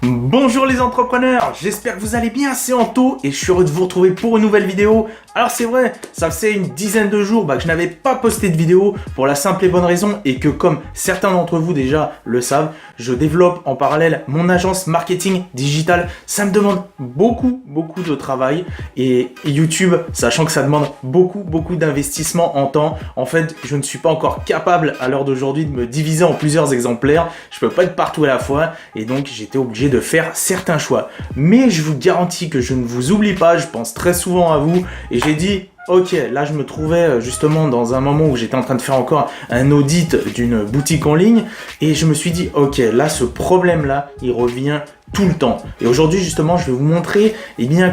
Bonjour les entrepreneurs, j'espère que vous allez bien, c'est Anto et je suis heureux de vous retrouver pour une nouvelle vidéo. Alors c'est vrai, ça faisait une dizaine de jours que je n'avais pas posté de vidéo pour la simple et bonne raison et que comme certains d'entre vous déjà le savent, je développe en parallèle mon agence marketing digital. Ça me demande beaucoup de travail et YouTube, sachant que ça demande beaucoup d'investissement en temps. En fait, je ne suis pas encore capable à l'heure d'aujourd'hui de me diviser en plusieurs exemplaires. Je peux pas être partout à la fois et donc j'étais obligé de faire certains choix. Mais je vous garantis que je ne vous oublie pas, je pense très souvent à vous et j'ai dit ok, là je me trouvais justement dans un moment où j'étais en train de faire encore un audit d'une boutique en ligne et je me suis dit ok, là ce problème là il revient tout le temps. Et aujourd'hui justement je vais vous montrer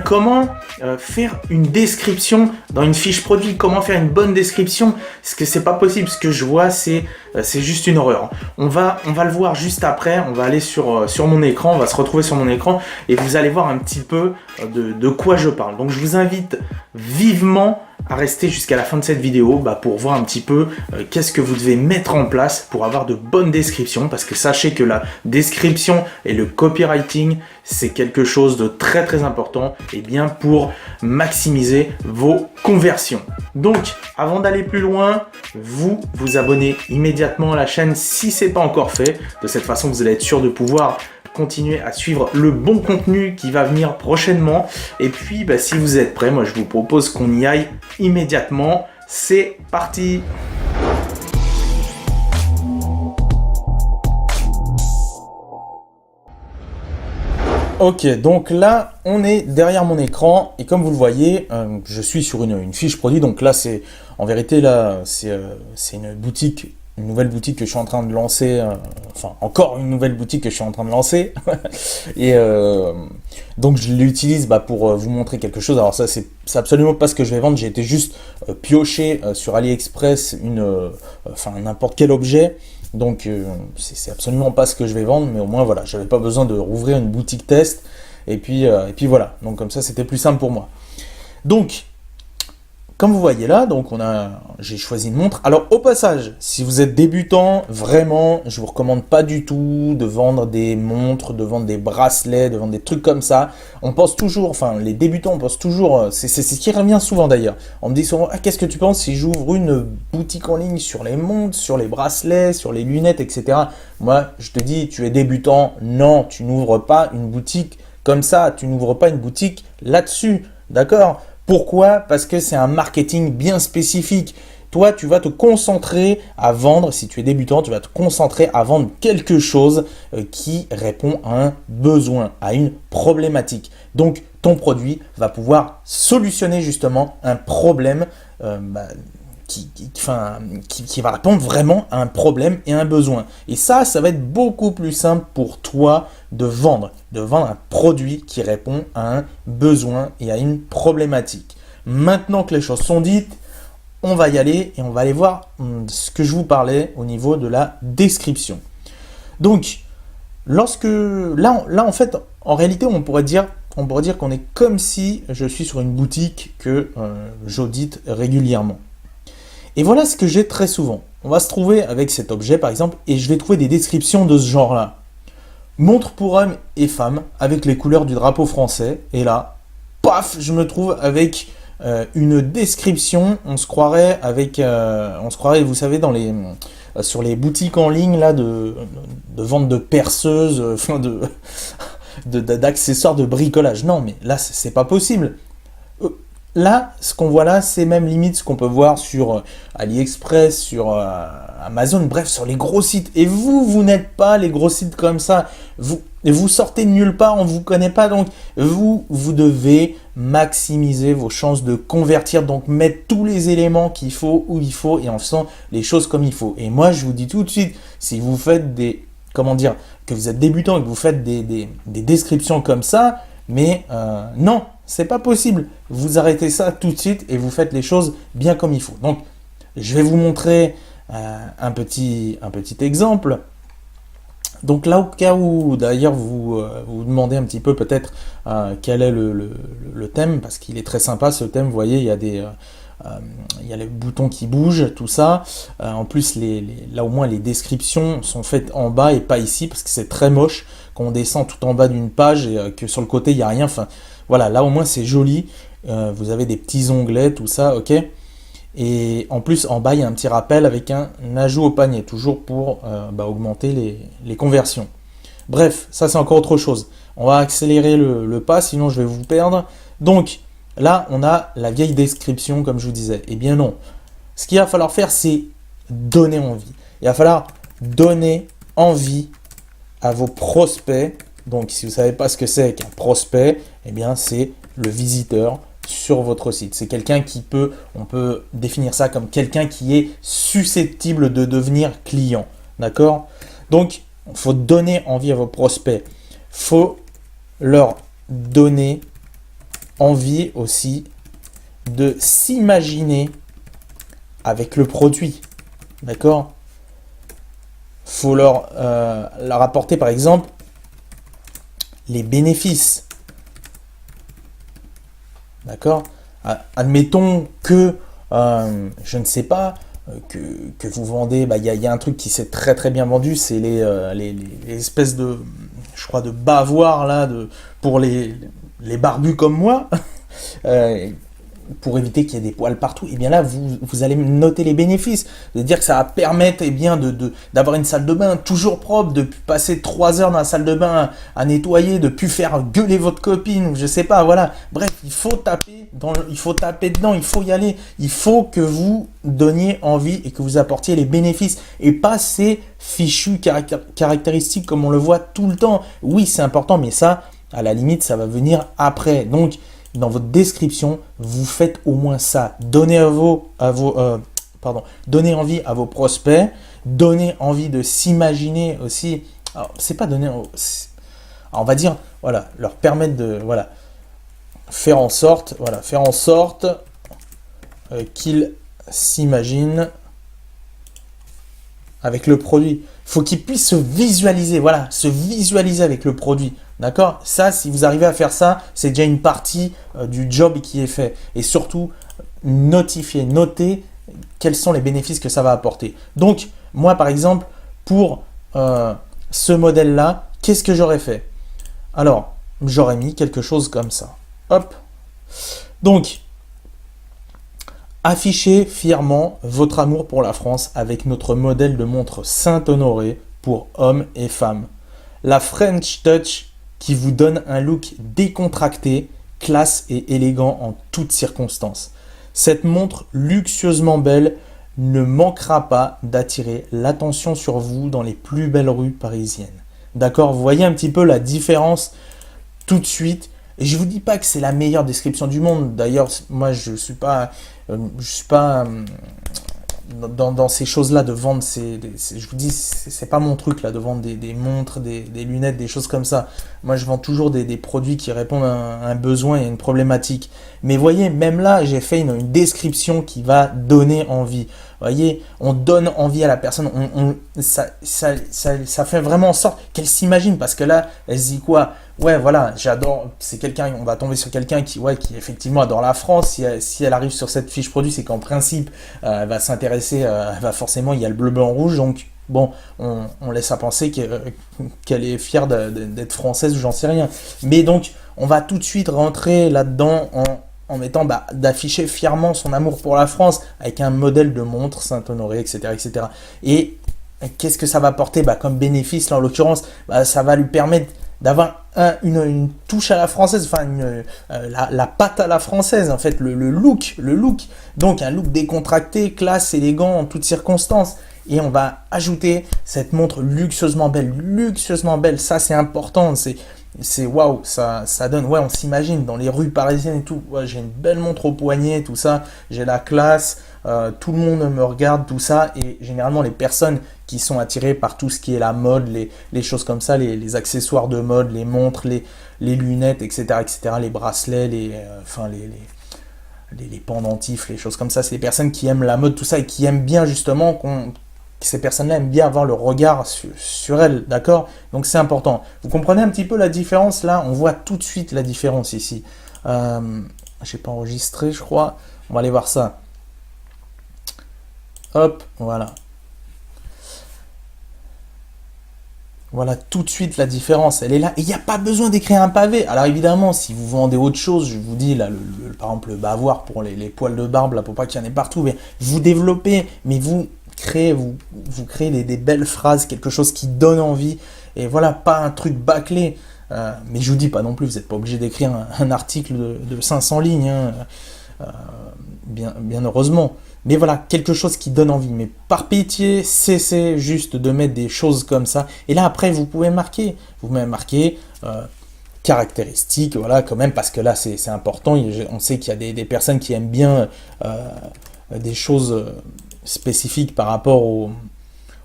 comment faire une description dans une fiche produit, comment faire une bonne description, parce que c'est pas possible, ce que je vois c'est juste une horreur. On va le voir juste après, on va aller sur mon écran, on va se retrouver sur mon écran et vous allez voir un petit peu de quoi je parle. Donc je vous invite vivement à rester jusqu'à la fin de cette vidéo pour voir un petit peu qu'est-ce que vous devez mettre en place pour avoir de bonnes descriptions, parce que sachez que la description et le copywriting c'est quelque chose de très important pour maximiser vos conversions. Donc avant d'aller plus loin, vous abonnez immédiatement à la chaîne si ce n'est pas encore fait. De cette façon vous allez être sûr de pouvoir continuer à suivre le bon contenu qui va venir prochainement. Et puis si vous êtes prêts, moi je vous propose qu'on y aille immédiatement. C'est parti! Ok, donc là, on est derrière mon écran et comme vous le voyez, je suis sur une fiche produit. Donc là, c'est en vérité là, c'est une boutique. Une nouvelle boutique que je suis en train de lancer, encore une nouvelle boutique que je suis en train de lancer. Et donc je l'utilise pour vous montrer quelque chose. Alors ça, c'est absolument pas ce que je vais vendre. J'ai été juste piocher sur AliExpress n'importe quel objet. Donc c'est absolument pas ce que je vais vendre, mais au moins voilà, j'avais pas besoin de rouvrir une boutique test. Et puis voilà, donc comme ça c'était plus simple pour moi. Donc comme vous voyez là, j'ai choisi une montre. Alors au passage, si vous êtes débutant, vraiment, je vous recommande pas du tout de vendre des montres, de vendre des bracelets, de vendre des trucs comme ça. On pense toujours, les débutants, on pense toujours, c'est ce qui revient souvent d'ailleurs. On me dit souvent, qu'est-ce que tu penses si j'ouvre une boutique en ligne sur les montres, sur les bracelets, sur les lunettes, etc. Moi, je te dis, tu es débutant, non, tu n'ouvres pas une boutique comme ça, tu n'ouvres pas une boutique là-dessus, d'accord ? Pourquoi? Parce que c'est un marketing bien spécifique. Toi, tu vas te concentrer à vendre, si tu es débutant, tu vas te concentrer à vendre quelque chose qui répond à un besoin, à une problématique. Donc, ton produit va pouvoir solutionner justement un problème qui va répondre vraiment à un problème et un besoin. Et ça va être beaucoup plus simple pour toi de vendre un produit qui répond à un besoin et à une problématique. Maintenant que les choses sont dites, on va y aller et on va aller voir ce que je vous parlais au niveau de la description. Donc, là en fait, en réalité, on pourrait dire qu'on est comme si je suis sur une boutique que j'audite régulièrement. Et voilà ce que j'ai très souvent. On va se trouver avec cet objet par exemple et je vais trouver des descriptions de ce genre-là. Montre pour hommes et femmes avec les couleurs du drapeau français. Et là, paf, je me trouve avec une description. On se croirait, vous savez, sur les boutiques en ligne là de vente de perceuses, d'accessoires de bricolage. Non, mais là, c'est pas possible. Là, ce qu'on voit là, c'est même limite ce qu'on peut voir sur AliExpress, sur Amazon, bref, sur les gros sites. Et vous n'êtes pas les gros sites comme ça. Vous sortez de nulle part, on ne vous connaît pas. Donc, vous devez maximiser vos chances de convertir. Donc, mettre tous les éléments qu'il faut, où il faut, et en faisant les choses comme il faut. Et moi, je vous dis tout de suite, si vous faites que vous êtes débutant et que vous faites des descriptions comme ça, mais non, c'est pas possible. Vous arrêtez ça tout de suite et vous faites les choses bien comme il faut. Donc, je vais vous montrer un petit exemple. Donc là, au cas où, d'ailleurs, vous demandez un petit peu peut-être quel est le thème, parce qu'il est très sympa ce thème. Vous voyez, il y a il y a les boutons qui bougent, tout ça. En plus, là au moins les descriptions sont faites en bas et pas ici parce que c'est très moche quand on descend tout en bas d'une page et que sur le côté il n'y a rien. Enfin, voilà, là au moins c'est joli. Vous avez des petits onglets, tout ça, ok. Et en plus, en bas, il y a un petit rappel avec un ajout au panier, toujours pour augmenter les conversions. Bref, ça c'est encore autre chose. On va accélérer le pas, sinon je vais vous perdre. Donc, là, on a la vieille description, comme je vous disais. Eh bien non. Ce qu'il va falloir faire, c'est donner envie. Il va falloir donner envie à vos prospects. Donc, si vous ne savez pas ce que c'est qu'un prospect, eh bien, c'est le visiteur sur votre site. C'est quelqu'un on peut définir ça comme quelqu'un qui est susceptible de devenir client. D'accord? Donc, il faut donner envie à vos prospects. Il faut leur donner envie aussi de s'imaginer avec le produit. D'accord? Il faut leur apporter par exemple les bénéfices. D'accord? Admettons que, je ne sais pas, que vous vendez, y a un truc qui s'est très très bien vendu, c'est les espèces de, je crois, de bavoirs là, pour les barbus comme moi, pour éviter qu'il y ait des poils partout. Et bien là, vous allez noter les bénéfices. De dire que ça va permettre d'avoir une salle de bain toujours propre, de passer 3 heures dans la salle de bain à nettoyer, de plus faire gueuler votre copine, ou je sais pas, voilà. Bref, il faut taper dedans, il faut y aller. Il faut que vous donniez envie et que vous apportiez les bénéfices et pas ces fichues caractéristiques comme on le voit tout le temps. Oui, c'est important, mais ça, à la limite, ça va venir après. Donc, dans votre description, vous faites au moins ça. Donnez donnez envie à vos prospects, donnez envie de s'imaginer aussi. Alors, c'est pas donner, alors, on va dire, voilà, leur permettre de, voilà, faire en sorte qu'ils s'imaginent avec le produit. Il faut qu'ils puissent se visualiser, voilà, se visualiser avec le produit. D'accord? Ça, si vous arrivez à faire ça, c'est déjà une partie du job qui est fait. Et surtout, notez quels sont les bénéfices que ça va apporter. Donc, moi, par exemple, pour ce modèle-là, qu'est-ce que j'aurais fait? Alors, j'aurais mis quelque chose comme ça. Hop. Donc, affichez fièrement votre amour pour la France avec notre modèle de montre Saint-Honoré pour hommes et femmes. La French Touch qui vous donne un look décontracté, classe et élégant en toutes circonstances. Cette montre luxueusement belle ne manquera pas d'attirer l'attention sur vous dans les plus belles rues parisiennes. D'accord? Vous voyez un petit peu la différence tout de suite. Et je ne vous dis pas que c'est la meilleure description du monde. D'ailleurs, moi, je suis pas dans ces choses-là de vendre. Je vous dis, c'est pas mon truc là de vendre des montres, des lunettes, des choses comme ça. Moi, je vends toujours des produits qui répondent à un besoin et à une problématique. Mais voyez, même là, j'ai fait une description qui va donner envie. Voyez, on donne envie à la personne. Ça fait vraiment en sorte qu'elle s'imagine, parce que là, elle se dit quoi? Ouais, voilà, j'adore. C'est quelqu'un. On va tomber sur quelqu'un qui effectivement adore la France. Si elle arrive sur cette fiche produit, c'est qu'en principe, elle va s'intéresser. Elle va forcément, il y a le bleu, blanc, rouge. Donc bon, on laisse à penser qu'elle est fière d'être française ou j'en sais rien. Mais donc, on va tout de suite rentrer là-dedans en mettant d'afficher fièrement son amour pour la France avec un modèle de montre Saint-Honoré, etc., etc. Et qu'est-ce que ça va apporter comme bénéfice là en l'occurrence? Ça va lui permettre d'avoir une touche à la française, enfin la patte à la française en fait, le look. Donc un look décontracté, classe, élégant en toutes circonstances. Et on va ajouter cette montre luxueusement belle. Ça c'est important, c'est waouh, ça donne, ouais, on s'imagine dans les rues parisiennes et tout. Ouais, j'ai une belle montre au poignet, tout ça, j'ai la classe, tout le monde me regarde, tout ça. Et généralement, les personnes qui sont attirées par tout ce qui est la mode, les choses comme ça, les accessoires de mode, les montres, les lunettes, etc., les bracelets, les pendentifs, les choses comme ça, c'est les personnes qui aiment la mode, tout ça, et qui aiment bien justement ces personnes-là aiment bien avoir le regard sur elles, d'accord? Donc c'est important. Vous comprenez un petit peu la différence là? On voit tout de suite la différence ici. J'ai pas enregistré, je crois. On va aller voir ça. hop, voilà. Voilà tout de suite la différence, elle est là. Et il n'y a pas besoin d'écrire un pavé. Alors évidemment, si vous vendez autre chose, je vous dis là, par exemple le bavoir pour les poils de barbe, là, pour pas qu'il y en ait partout, mais vous développez, mais vous créez, vous créez des belles phrases, quelque chose qui donne envie. Et voilà, pas un truc bâclé. Mais je vous dis pas non plus, vous n'êtes pas obligé d'écrire un article de 500 lignes, hein, bien heureusement. Mais voilà, quelque chose qui donne envie. Mais par pitié, cessez juste de mettre des choses comme ça. Et là, après, vous pouvez marquer. Vous pouvez marquer caractéristiques, voilà, quand même, parce que là, c'est important. On sait qu'il y a des personnes qui aiment bien des choses spécifiques par rapport aux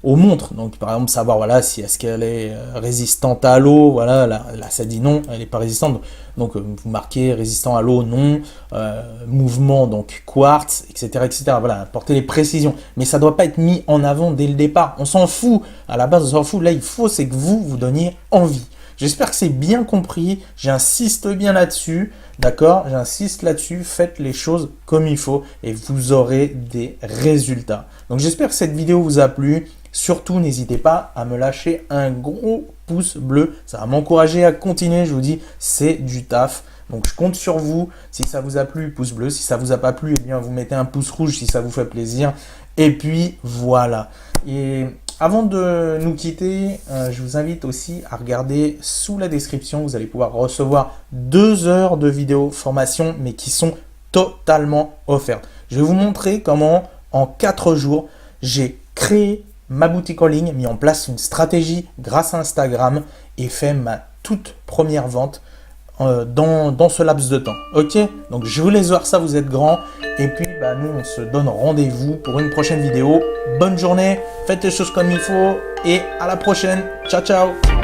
montres. Donc, par exemple, savoir, voilà, si est-ce qu'elle est résistante à l'eau. Voilà, là, ça dit non, elle n'est pas résistante. Donc, vous marquez résistant à l'eau, non. Mouvement, donc quartz, etc., etc. Voilà, apportez les précisions. Mais ça ne doit pas être mis en avant dès le départ. On s'en fout. À la base, on s'en fout. Là, il faut, c'est que vous donniez envie. J'espère que c'est bien compris. J'insiste bien là-dessus. D'accord? J'insiste là-dessus. Faites les choses comme il faut et vous aurez des résultats. Donc, j'espère que cette vidéo vous a plu. Surtout, n'hésitez pas à me lâcher un gros pouce bleu. Ça va m'encourager à continuer. Je vous dis, c'est du taf. Donc, je compte sur vous. Si ça vous a plu, pouce bleu. Si ça vous a pas plu, eh bien, vous mettez un pouce rouge si ça vous fait plaisir. Et puis, voilà. Et avant de nous quitter, je vous invite aussi à regarder sous la description. Vous allez pouvoir recevoir 2 heures de vidéo formation, mais qui sont totalement offertes. Je vais vous montrer comment, en 4 jours, j'ai créé ma boutique en ligne, mis en place une stratégie grâce à Instagram et fait ma toute première vente dans ce laps de temps. Ok? Donc je vous laisse voir ça, vous êtes grands. Et puis nous, on se donne rendez-vous pour une prochaine vidéo. Bonne journée, faites les choses comme il faut et à la prochaine. Ciao, ciao!